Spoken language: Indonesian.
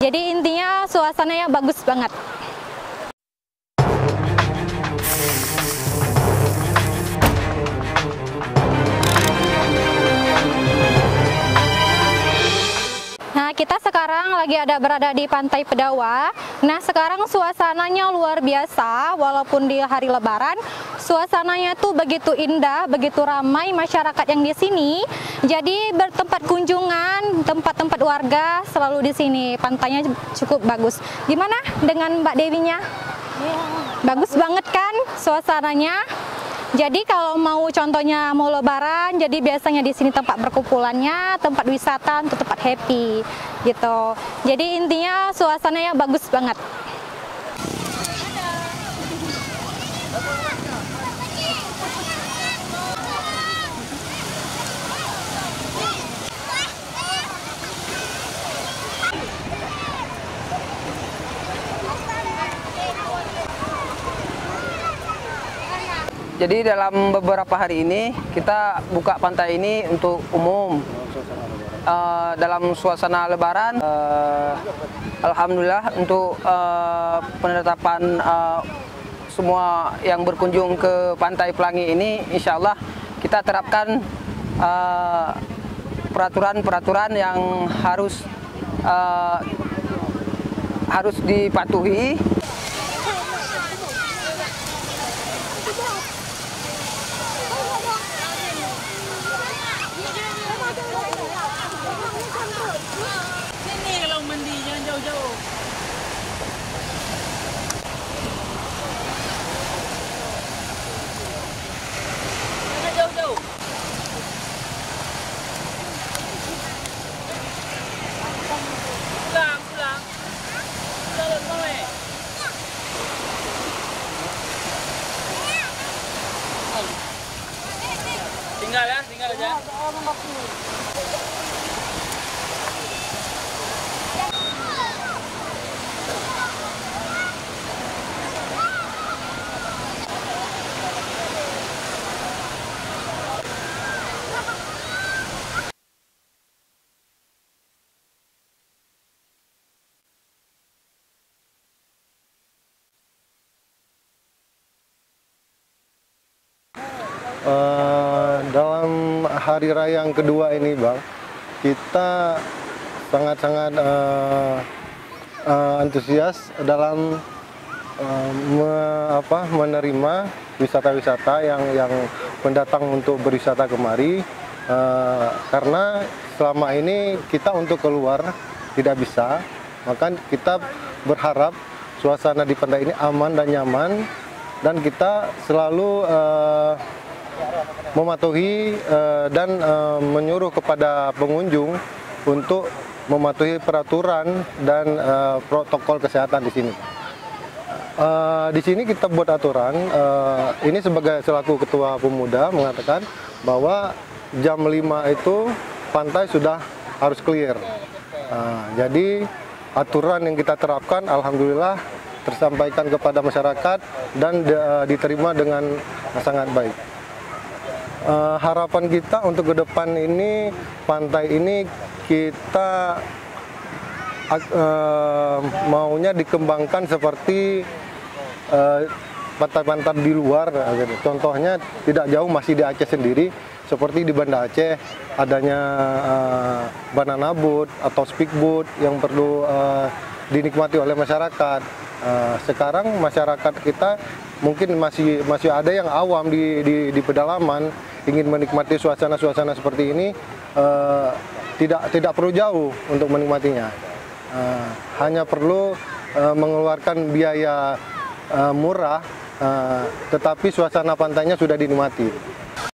Jadi intinya suasananya bagus banget. Nah, kita sekarang lagi berada di Pantai Pedawa. Nah, sekarang suasananya luar biasa, walaupun di hari Lebaran, suasananya tuh begitu indah, begitu ramai masyarakat yang di sini. Jadi bertempat kunjungan, tempat-tempat warga selalu di sini. Pantainya cukup bagus. Gimana dengan Mbak Dewinya? Bagus banget kan suasananya? Jadi kalau contohnya mau Lebaran, jadi biasanya di sini tempat berkumpulannya, tempat wisata untuk tempat happy gitu. Jadi intinya suasananya bagus banget. Jadi dalam beberapa hari ini kita buka pantai ini untuk umum. Dalam suasana Lebaran, alhamdulillah untuk penetapan semua yang berkunjung ke Pantai Pelangi ini, insya Allah kita terapkan peraturan-peraturan yang harus dipatuhi. Sini kalau mandi jangan jauh-jauh. Jangan jauh-jauh. Pulang. Jalan kowe. Tinggal aja. Dalam hari raya yang kedua ini, Bang, kita sangat-sangat antusias dalam menerima wisata-wisata yang pendatang untuk berwisata kemari, karena selama ini kita untuk keluar tidak bisa, maka kita berharap suasana di pantai ini aman dan nyaman, dan kita selalu mematuhi dan menyuruh kepada pengunjung untuk mematuhi peraturan dan protokol kesehatan di sini. Di sini kita buat aturan, ini sebagai selaku ketua pemuda mengatakan bahwa jam 5 itu pantai sudah harus clear. Jadi aturan yang kita terapkan alhamdulillah tersampaikan kepada masyarakat dan diterima dengan sangat baik. Harapan kita untuk ke depan ini, pantai ini kita maunya dikembangkan seperti pantai-pantai di luar. Contohnya tidak jauh masih di Aceh sendiri, seperti di Banda Aceh adanya banana boat atau speedboat yang perlu dinikmati oleh masyarakat. Sekarang masyarakat kita mungkin masih ada yang awam di pedalaman, ingin menikmati suasana-suasana seperti ini, tidak perlu jauh untuk menikmatinya. Hanya perlu mengeluarkan biaya murah, tetapi suasana pantainya sudah dinikmati.